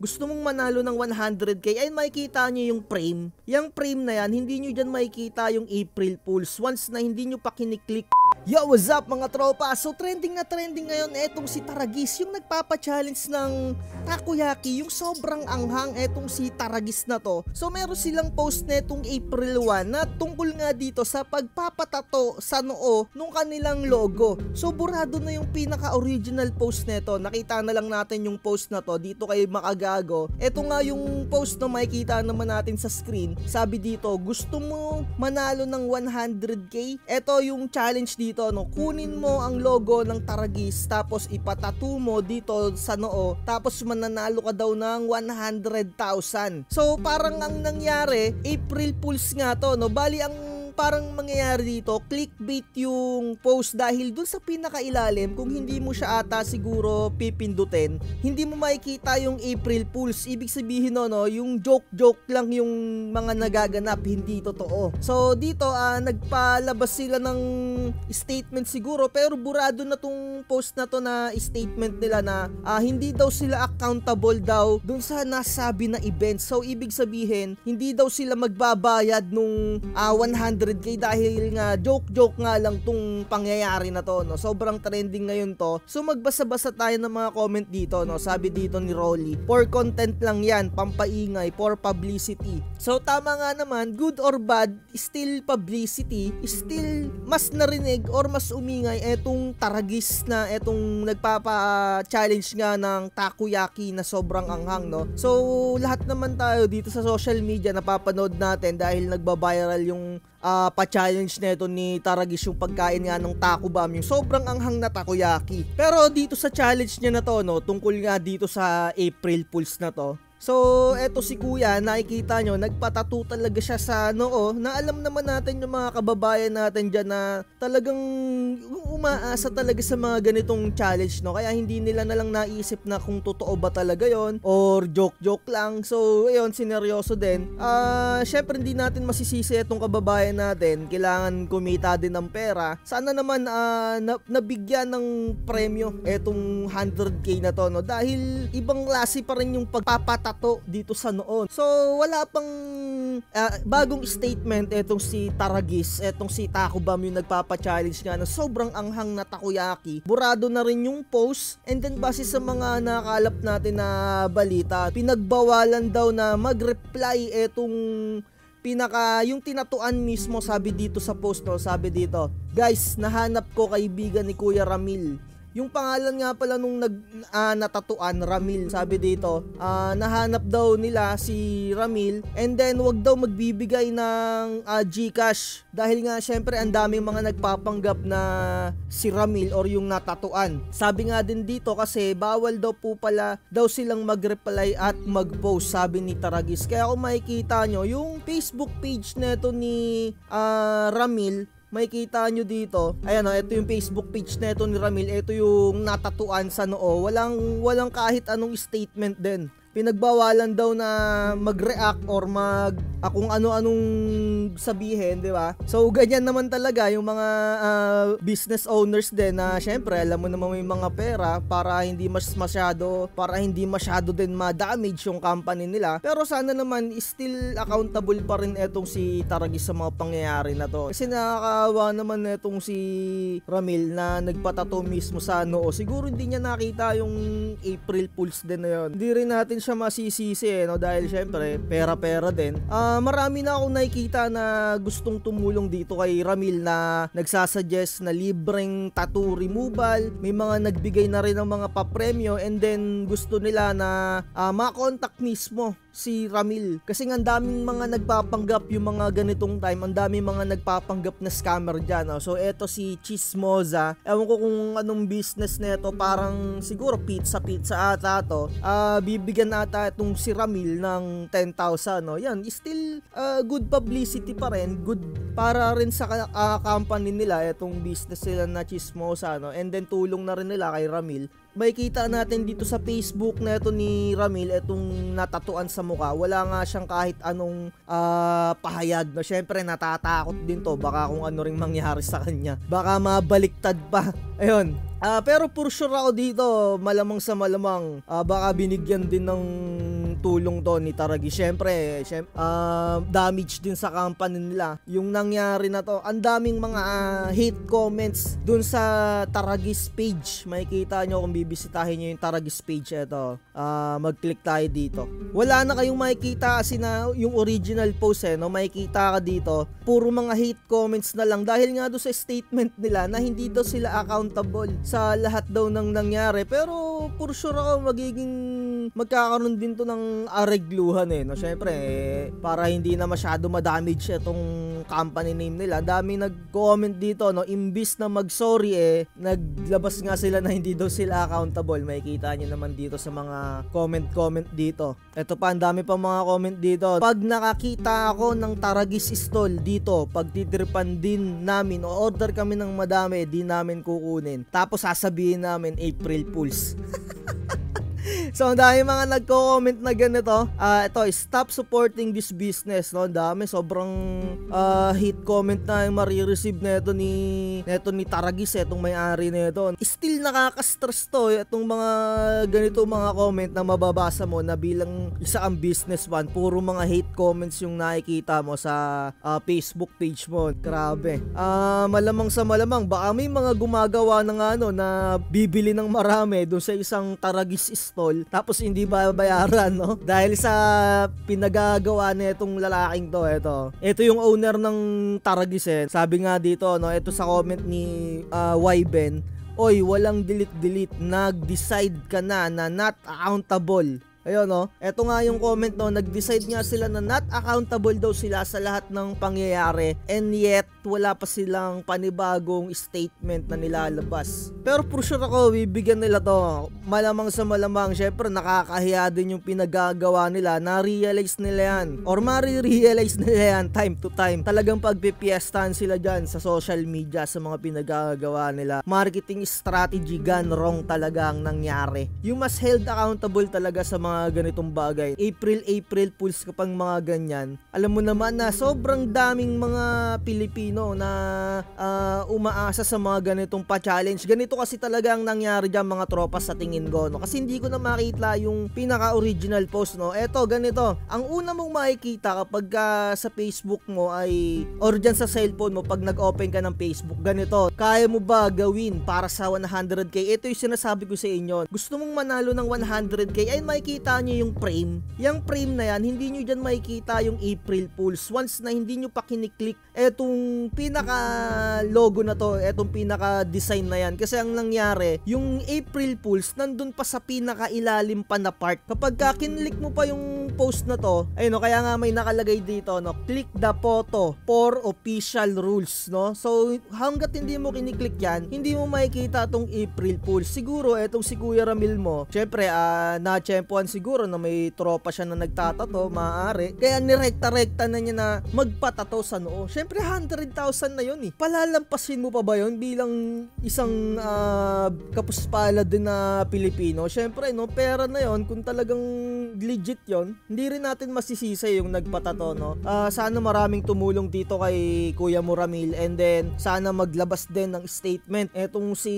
gusto mong manalo ng 100k, ay makikita nyo yung frame. Yung frame na yan, hindi nyo dyan makikita yung April Fools once na hindi nyo pa kiniklik. Yo, what's up mga tropa? So trending na trending ngayon etong si Taragis, yung nagpapa-challenge ng takoyaki, yung sobrang anghang etong si Taragis na to. So meron silang post netong April 1 na tungkol nga dito sa pagpapatato sa noo nung kanilang logo. So burado na yung pinaka-original post neto. Nakita na lang natin yung post na to dito kay Makagago. Ito nga yung post na makikita naman natin sa screen. Sabi dito, gusto mo manalo ng 100k? Ito yung challenge dito, no? Kunin mo ang logo ng Taragis tapos ipatato mo dito sa noo tapos mananalo ka daw ng 100,000. So parang ang nangyari, April Fools nga to, no? Bali ang parang mangyayari dito, clickbait yung post dahil dun sa pinakailalim, kung hindi mo siya ata siguro pipindutin, hindi mo makikita yung April Fools. Ibig sabihin no, yung joke lang yung mga nagaganap, hindi totoo. So dito nagpalabas sila ng statement siguro, pero burado na tong post na to na statement nila na hindi daw sila accountable daw dun sa nasabi na event. So ibig sabihin, hindi daw sila magbabayad nung 100k dahil nga joke nga lang tong pangyayari na to, no. Sobrang trending ngayon to. So magbasa-basa tayo ng mga comment dito, no. Sabi dito ni Rolly, for content lang yan, pampaingay, for publicity. So tama nga naman, good or bad, still publicity, still mas narinig or mas umingay etong Taragis na etong nagpapa-challenge nga ng takoyaki na sobrang anghang, no. So lahat naman tayo dito sa social media napapanood natin dahil nagba-viral yung pa-challenge nito ni Taragis yung pagkain nga ng taco bomb, yung sobrang anghang na takoyaki. Pero dito sa challenge niya na to, no, tungkol nga dito sa April Fools na to. So, eto si kuya, nakikita nyo, nagpatato talaga siya sa noo, na alam naman natin yung mga kababayan natin dyan na talagang umaasa talaga sa mga ganitong challenge, no? Kaya hindi nila na lang naisip na kung totoo ba talaga yon or joke lang. So, ayun, sineryoso din. Syempre hindi natin masisisi itong kababayan natin, kailangan kumita din ng pera. Sana naman nabigyan ng premyo etong 100k na to, no? Dahil ibang klase pa rin yung pagpapatato dito sa noon. So wala pang bagong statement etong si Taragis, etong si Taco Bomb yung nagpapa-challenge nga na sobrang anghang na takoyaki. Burado na rin yung post, and then base sa mga nakalap natin na balita, pinagbawalan daw na mag-reply etong yung tinatuan mismo. Sabi dito sa post, no, sabi dito, guys, nahanap ko kaibigan ni Kuya Ramil. Yung pangalan nga pala nung natatuan, Ramil. Sabi dito, nahanap daw nila si Ramil, and then wag daw magbibigay ng GCash dahil nga syempre ang daming mga nagpapanggap na si Ramil or yung natatuan. Sabi nga din dito kasi bawal daw po pala daw silang mag-reply at mag-post, sabi ni Taragis. Kaya kung makikita nyo yung Facebook page neto ni Ramil, makikita nyo dito, ayan o, ito yung Facebook page na ito ni Ramil, ito yung natatuan sa noo, walang kahit anong statement din. Pinagbawalan daw na mag-react or kung ano-anong sabihin, di ba? So ganyan naman talaga yung mga business owners din na syempre alam mo naman may mga pera para hindi masyado din ma-damage yung company nila. Pero sana naman still accountable pa rin etong si Taragis sa mga pangyayari na to. Kasi nakakaawa naman etong si Ramil na nagpatato mismo sa noo. Siguro hindi niya nakita yung April Fools din na yun. Hindi rin natin siya masisisi, no, dahil syempre pera din. Marami na akong nakikita na gustong tumulong dito kay Ramil na nagsasuggest na libreng tattoo removal. May mga nagbigay na rin ng mga papremyo, and then gusto nila na ma-contact mismo si Ramil. Kasi nga ang daming mga nagpapanggap yung mga ganitong time, ang daming mga nagpapanggap na scammer dyan, no? So eto si Chismosa, ewan ko kung anong business neto, parang siguro pizza ata to. Bibigyan ata itong si Ramil ng 10,000, no? Yan, still good publicity pa rin, good para rin sa company nila, etong business nila na Chismosa, no? And then tulong na rin nila kay Ramil. Makikita natin dito sa Facebook na ito ni Ramil, itong natatuan sa mukha. Wala nga siyang kahit anong pahayag. No? Syempre natatakot din to, baka kung ano ring mangyari sa kanya, baka mabaliktad pa. Ayun. Pero for sure ako dito, malamang sa malamang baka binigyan din ng tulong to ni Taragis. Syempre, damage din sa company nila. Yung nangyari na to, ang daming mga hate comments dun sa Taragis page. Makikita nyo kung bibisitahin nyo yung Taragis page. Ito, mag-click tayo dito. Wala na kayong makikita kasi na yung original post no, makikita ka dito, puro mga hate comments na lang dahil nga doon sa statement nila na hindi daw sila accountable sa lahat daw ng nangyari. Pero for sure ako magkakaroon din to ng aregluhan no. Syempre, para hindi na masyado madamage itong company name nila. Dami nag-comment dito no, imbis na mag-sorry naglabas nga sila na hindi daw sila accountable. Makikita niyo naman dito sa mga comment dito. Ito pa, ang dami pa mga comment dito. Pag nakakita ako ng Taragis stall dito, pagtitripan din namin o order kami ng madami, di namin kukunin. Tapos sasabihin namin April Fools. So, ang dami mga nagko-comment na ganito. Ito, stop supporting this business, no? Ang dami, sobrang hate comment na yung marireceive neto ni Taragis, itong may-ari neto. Still nakaka-stress to, itong mga ganito mga comment na mababasa mo na bilang isa ang businessman, puro mga hate comments yung nakikita mo sa Facebook page mo. Grabe. Malamang sa malamang, baka may mga gumagawa ng na bibili ng marami doon sa isang Taragis stall, tapos hindi babayaran, no? Dahil sa pinagagawa nitong lalaking to, ito yung owner ng Taragis Sabi nga dito, no, ito sa comment ni Yben, oy, walang delete, nag-decide ka na not accountable. Ayun, no? Ito nga yung comment, no, nag-decide nga sila na not accountable daw sila sa lahat ng pangyayari, and yet wala pa silang panibagong statement na nilalabas. Pero for sure ako, bibigyan nila to. Malamang sa malamang, syempre nakakahiya din yung pinagagawa nila. Na-realize nila yan, or mari-realize nila yan time to time. Talagang pagpipiestahan sila dyan sa social media sa mga pinagagawa nila. Marketing strategy gone wrong talaga ang nangyari. You must held accountable talaga sa mga ganitong bagay. April Fools kapag mga ganyan. Alam mo naman na sobrang daming mga Pilipino na umaasa sa mga ganitong pa-challenge. Ganito kasi talaga ang nangyari dyan mga tropa sa tingin ko, no? Kasi hindi ko na makita yung pinaka-original post, no? Eto, ganito. Ang una mong makikita kapag sa Facebook mo ay, or dyan sa cellphone mo, pag nag-open ka ng Facebook, ganito. Kaya mo ba gawin para sa 100k? Ito yung sinasabi ko sa inyo. Gusto mong manalo ng 100k, ay makikita nyo yung frame. Yung frame na yan, hindi nyo dyan makikita yung April Fools. Once na hindi nyo pa kiniklik etong pinaka-logo na to, etong pinaka-design na yan. Kasi ang nangyari, yung April Fools, nandun pa sa pinaka-ilalim pa na part. Kapag kinlik mo pa yung post na to, ayun, no, kaya nga may nakalagay dito, no, click the photo for official rules, no? So, hanggat hindi mo kiniklik yan, hindi mo makikita tong April Fools. Siguro, etong si Kuya Ramil mo, syempre, na-tsempuan siguro na may tropa siya na nagtatato, maaari. Kaya nirekta-rekta na niya na magpatato sa noo. Syempre, 100,000 na yun eh. Palalampasin mo pa ba yun bilang isang kapuspalad din na Pilipino? Syempre, no, pera na yun. Kung talagang legit yun, hindi rin natin masisisi yung nagpatato, no? Sana maraming tumulong dito kay Kuya Muramil, and then sana maglabas din ng statement etong si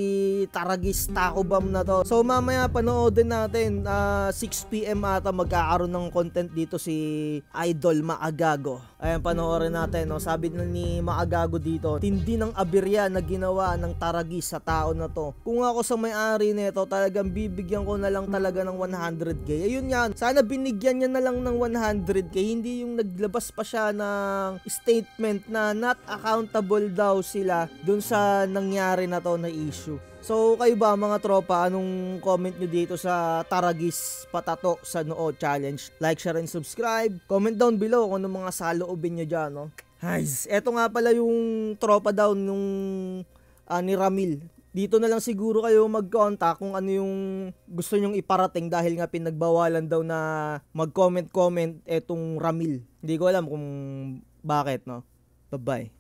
Taragis Taco Bomb na to. So mamaya panoodin natin, 6 PM ata magkakaroon ng content dito si Idol Maagago. Ayan, panoorin natin, no? Sabi na ni Maagago dito, tindi ng aberya na ginawa ng Taragis sa tao na to. Kung ako sa may-ari nito, talagang bibigyan ko na lang talaga ng 100k. Ayun yan, sana binigyan niya na lang ng 100k, hindi yung naglabas pa siya ng statement na not accountable daw sila dun sa nangyari na to na issue. So, kayo ba mga tropa, anong comment nyo dito sa Taragis patato sa noo challenge? Like, share, and subscribe. Comment down below kung anong mga saloobin nyo dyan, no? Guys, eto nga pala yung tropa daw nung ni Ramil. Dito na lang siguro kayo mag-contact kung ano yung gusto nyong iparating dahil nga pinagbawalan daw na mag-comment-comment etong Ramil. Hindi ko alam kung bakit, no? Bye-bye.